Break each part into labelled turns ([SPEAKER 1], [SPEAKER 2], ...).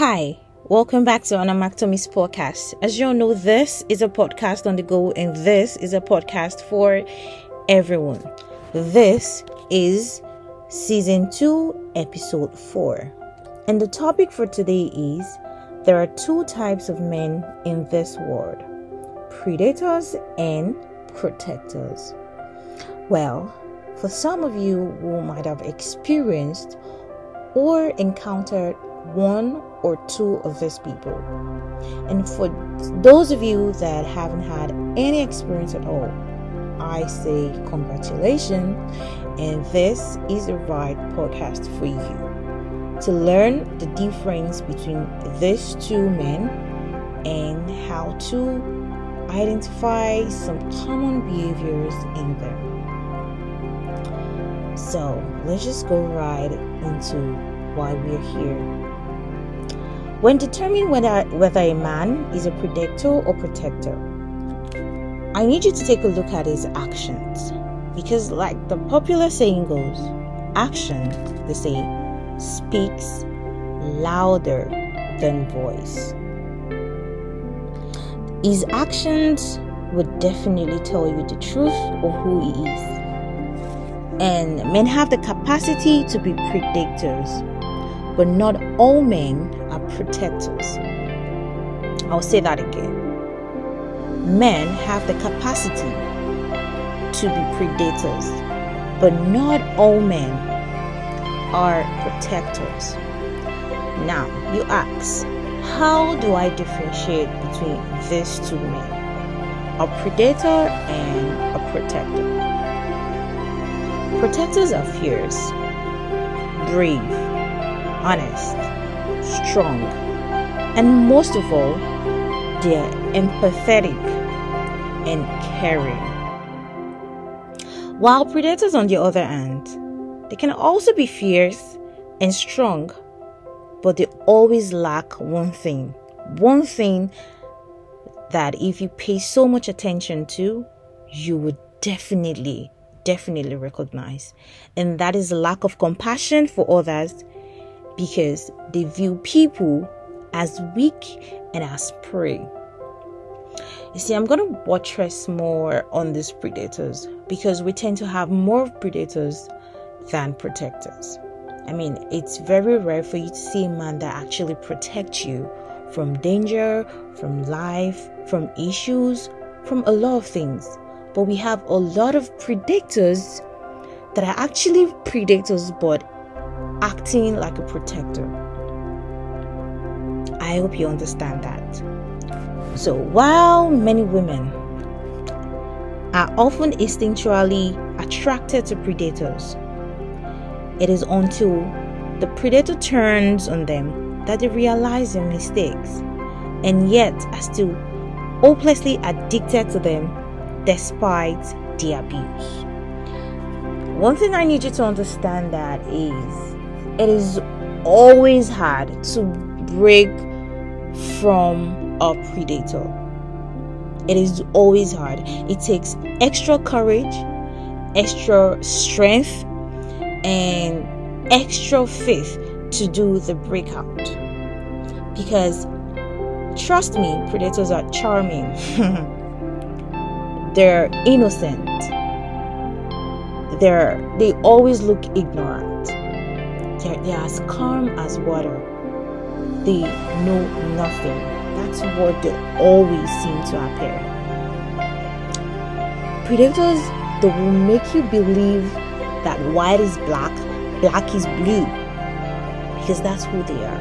[SPEAKER 1] Hi, welcome back to Anamactomis podcast. As you all know, this is a podcast on the go, and this is a podcast for everyone. This is season 2, episode 4. And the topic for today is there are two types of men in this world: predators and protectors. Well, for some of you who might have experienced or encountered one or two of these people, and for those of you that haven't had any experience at all, I say congratulations, and this is the right podcast for you to learn the difference between these two men and how to identify some common behaviors in them. So let's just go right into why we're here. When determining whether a man is a predator or protector, I need you to take a look at his actions, because like the popular saying goes, action, they say, speaks louder than voice. His actions would definitely tell you the truth of who he is. And men have the capacity to be predators, but not all men are protectors. I'll say that again. Men have the capacity to be predators, but not all men are protectors. Now, you ask, how do I differentiate between these two men, a predator and a protector? Protectors are fierce, brave, honest, strong, and most of all, they are empathetic and caring. While predators, on the other hand, they can also be fierce and strong, but they always lack one thing that if you pay so much attention to, you would definitely recognize, and that is a lack of compassion for others, because they view people as weak and as prey. You see, I'm going to buttress more on these predators because we tend to have more predators than protectors. I mean, it's very rare for you to see a man that actually protects you from danger, from life, from issues, from a lot of things. But we have a lot of predators that are actually predators but acting like a protector. I hope you understand that. So while many women are often instinctually attracted to predators, it is until the predator turns on them that they realize their mistakes, and yet are still hopelessly addicted to them despite the abuse. One thing I need you to understand that is, it is always hard to break from a predator. It is always hard. It takes extra courage, extra strength, and extra faith to do the breakout. Because trust me, predators are charming. They're innocent. They always look ignorant. They're as calm as water. They know nothing. That's what they always seem to appear. Predators, they will make you believe that white is black, black is blue, because that's who they are.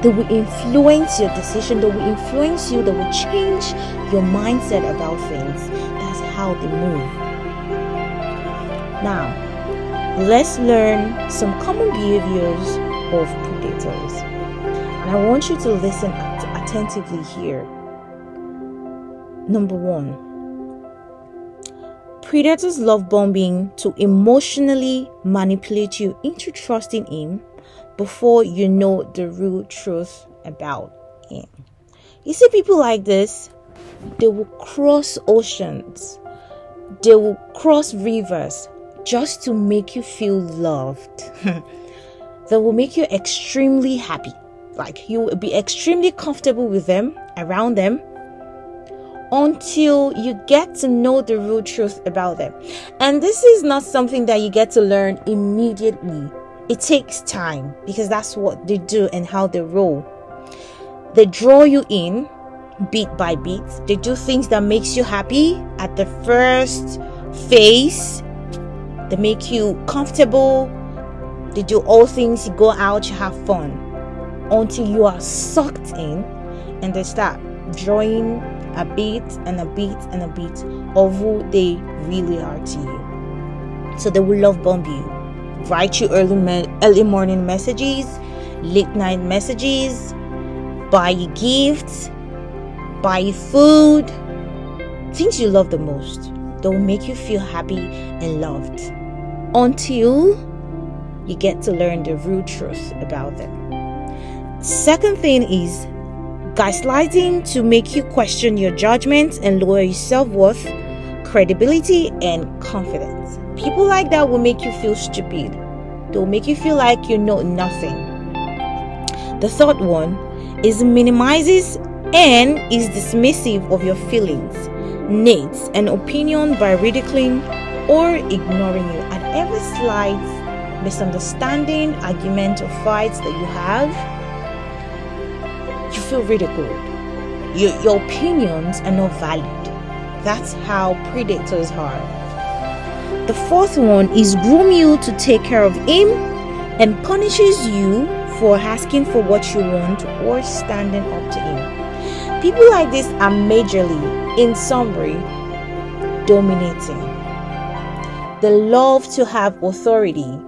[SPEAKER 1] They will influence your decision. They will influence you. They will change your mindset about things. That's how they move. Now, let's learn some common behaviors of predators. And I want you to listen attentively here. Number 1. Predators love bombing to emotionally manipulate you into trusting him before you know the real truth about him. You see people like this, they will cross oceans, they will cross rivers just to make you feel loved. They will make you extremely happy. Like, you will be extremely comfortable with them, around them, until you get to know the real truth about them. And this is not something that you get to learn immediately. It takes time, because that's what they do and how they roll. They draw you in bit by bit. They do things that makes you happy at the first phase. They make you comfortable. They do all things. You go out, you have fun, until you are sucked in, and they start drawing a bit and a bit and a bit of who they really are to you. So they will love bomb you, write you early morning messages, late night messages, buy you gifts, buy you food, things you love the most. They will make you feel happy and loved, until you get to learn the real truth about them. Second thing is gaslighting, to make you question your judgment and lower your self-worth, credibility, and confidence. People like that will make you feel stupid. They will make you feel like you know nothing. The third one is minimizes and is dismissive of your feelings, needs, and opinion by ridiculing or ignoring you. At every slight misunderstanding, argument, or fights that you have, you feel ridiculed. Your opinions are not valid. That's how predators are. The fourth one is groom you to take care of him and punishes you for asking for what you want or standing up to him. People like this are majorly, in summary, dominating. They love to have authority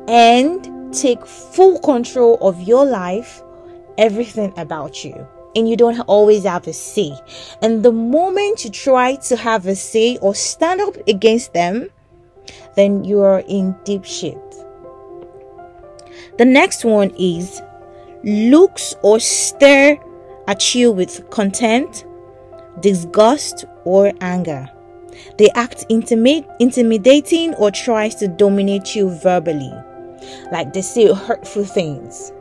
[SPEAKER 1] and take full control of your life, everything about you, and you don't always have a say. And the moment you try to have a say or stand up against them, then you are in deep shit. The next one is looks or stare at you with contempt, disgust, or anger. They act intimidating or tries to dominate you verbally. Like, they say hurtful things.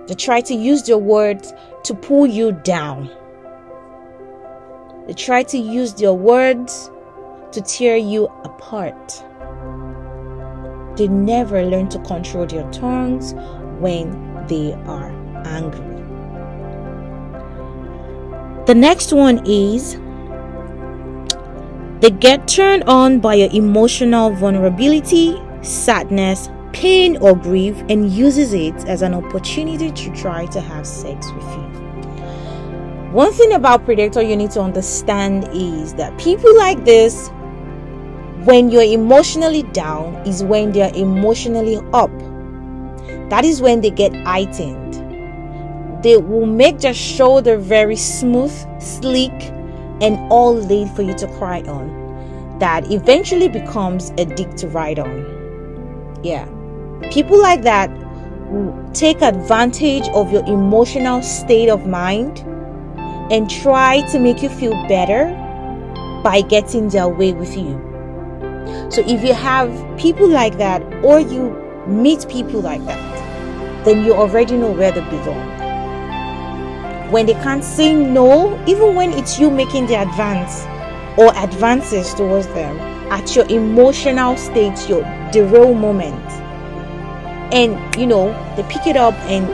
[SPEAKER 1] They try to use their words to pull you down. They try to use their words to tear you apart. They never learn to control their tongues when they are angry. The next one is they get turned on by your emotional vulnerability, sadness, pain, or grief, and uses it as an opportunity to try to have sex with you. One thing about predator you need to understand is that people like this, when you're emotionally down, is when they're emotionally up. That is when they get heightened. They will make their shoulder very smooth, sleek, and all laid for you to cry on. That eventually becomes a dick to ride on. Yeah. People like that take advantage of your emotional state of mind and try to make you feel better by getting their way with you. So if you have people like that, or you meet people like that, then you already know where they belong. When they can't say no, even when it's you making the advances towards them, at your emotional state, the real moment, and they pick it up and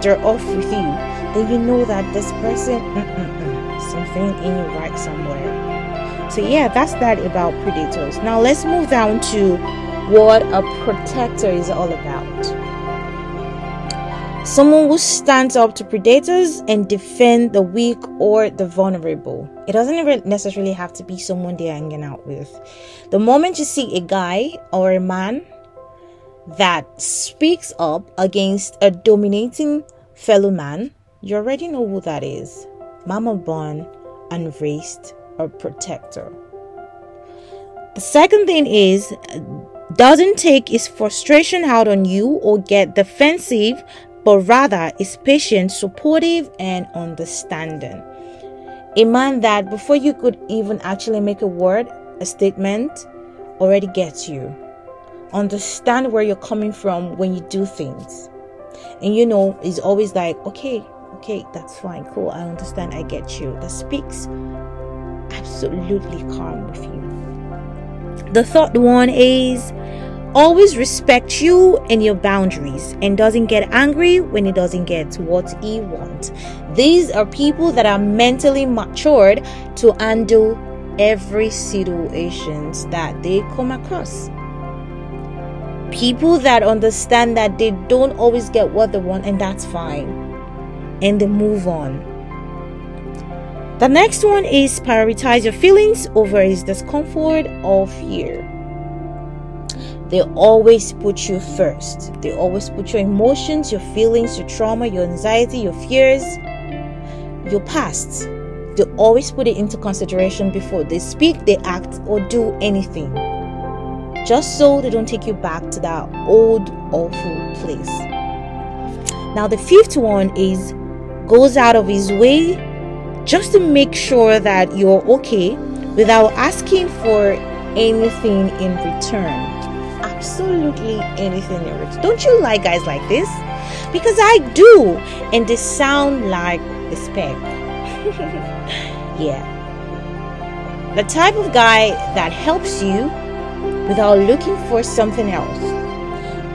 [SPEAKER 1] they're off with you, then you know that this person, something ain't right somewhere. So yeah, that's that about predators. Now let's move down to what a protector is all about. Someone who stands up to predators and defend the weak or the vulnerable. It doesn't even necessarily have to be someone they're hanging out with. The moment you see a guy or a man that speaks up against a dominating fellow man, you already know who that is. Mama born and raised a protector. The second thing is, doesn't take his frustration out on you or get defensive, but rather is patient, supportive, and understanding. A man that before you could even actually make a statement, already gets you. Understand where you're coming from when you do things. And is always like, okay, that's fine, cool, I understand, I get you. That speaks absolutely calm with you. The third one is always respect you and your boundaries and doesn't get angry when he doesn't get what he wants. These are people that are mentally matured to handle every situations that they come across. People that understand that they don't always get what they want, and that's fine, and they move on. The next one is prioritize your feelings over his discomfort or fear. They always put you first. They always put your emotions, your feelings, your trauma, your anxiety, your fears, your past. They always put it into consideration before they speak, they act, or do anything. Just so they don't take you back to that old, awful place. Now, the fifth one is goes out of his way just to make sure that you're okay without asking for anything in return. Absolutely anything in return. Don't you like guys like this? Because I do, and they sound like a spec. Yeah, the type of guy that helps you without looking for something else,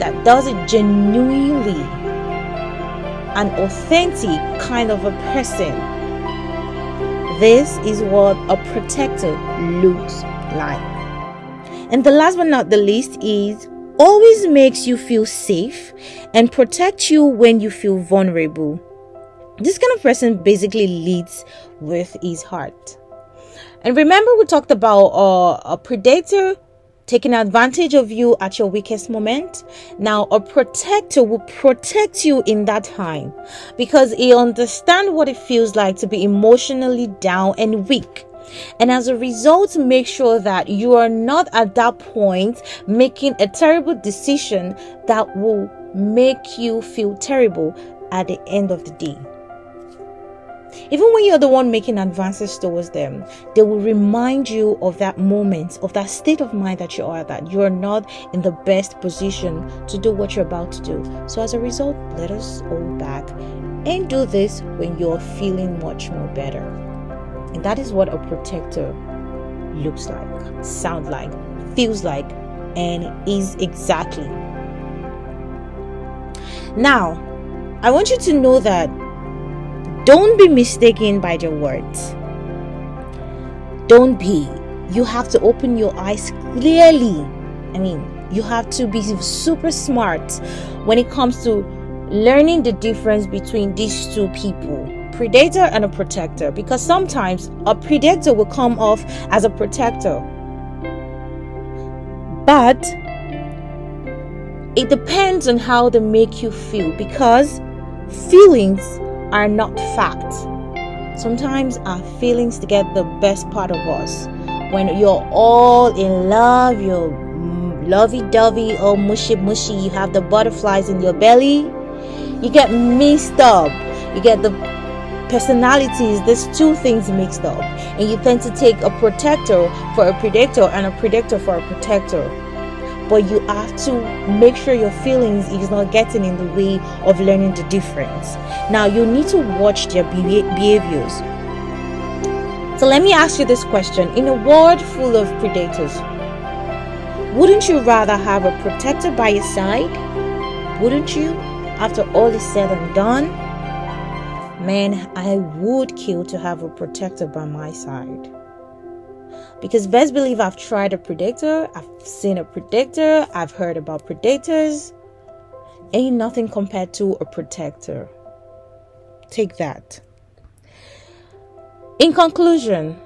[SPEAKER 1] that does it genuinely, an authentic kind of a person. This is what a protector looks like. And the last but not the least is always makes you feel safe and protect you when you feel vulnerable. This kind of person basically leads with his heart. And remember, we talked about a predator taking advantage of you at your weakest moment. Now, a protector will protect you in that time because he understands what it feels like to be emotionally down and weak. And as a result, make sure that you are not at that point making a terrible decision that will make you feel terrible at the end of the day. Even when you're the one making advances towards them, they will remind you of that moment, of that state of mind that you are, that you are not in the best position to do what you're about to do. So as a result, let us hold back and do this when you're feeling much more better. And that is what a protector looks like, sounds like, feels like, and is exactly. Now, I want you to know that don't be mistaken by their words. Don't be. You have to open your eyes clearly. You have to be super smart when it comes to learning the difference between these two people, predator and a protector, because sometimes a predator will come off as a protector, but it depends on how they make you feel, because feelings are not facts. Sometimes our feelings get the best part of us. When you're all in love, you're lovey-dovey, all mushy, you have the butterflies in your belly, you get mixed up. You get the personalities, these two things mixed up, and you tend to take a protector for a predator and a predator for a protector. But you have to make sure your feelings is not getting in the way of learning the difference. Now, you need to watch their behaviors. So let me ask you this question. In a world full of predators, wouldn't you rather have a protector by your side? Wouldn't you? After all is said and done, man, I would kill to have a protector by my side. Because best believe I've tried a predator, I've seen a predator, I've heard about predators. Ain't nothing compared to a protector. Take that. In conclusion,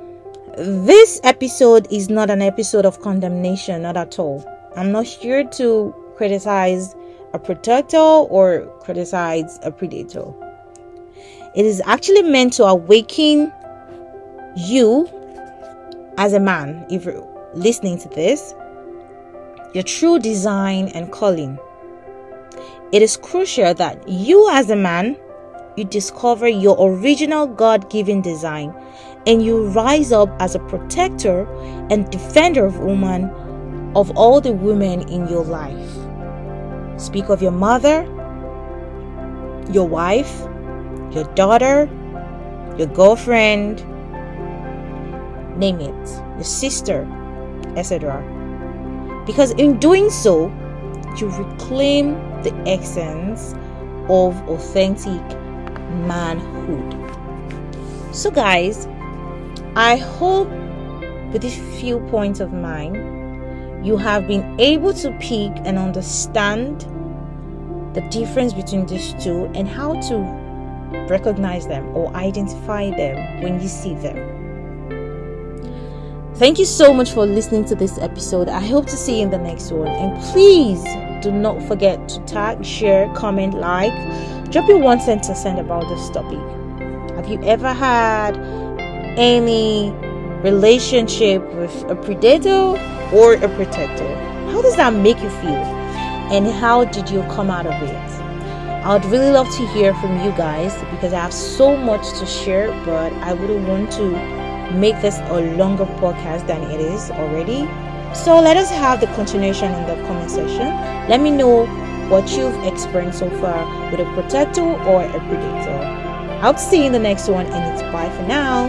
[SPEAKER 1] this episode is not an episode of condemnation, not at all. I'm not here to criticize a protector or criticize a predator. It is actually meant to awaken you as a man, if you're listening to this, your true design and calling. It is crucial that you as a man, you discover your original God-given design and you rise up as a protector and defender of women, of all the women in your life. Speak of your mother, your wife, your daughter, your girlfriend, name it, your sister, etc. Because in doing so, you reclaim the essence of authentic manhood. So guys, I hope with these few points of mine, you have been able to pick and understand the difference between these two and how to recognize them or identify them when you see them. Thank you so much for listening to this episode. I hope to see you in the next one. And please do not forget to tag, share, comment, like, drop your 1 cent about this topic. Have you ever had any relationship with a predator or a protector? How does that make you feel? And how did you come out of it? I would really love to hear from you guys because I have so much to share, but I wouldn't want to make this a longer podcast than it is already. So let us have the continuation in the comment section. Let me know what you've experienced so far with a protector or a predator. I'll see you in the next one, and it's bye for now.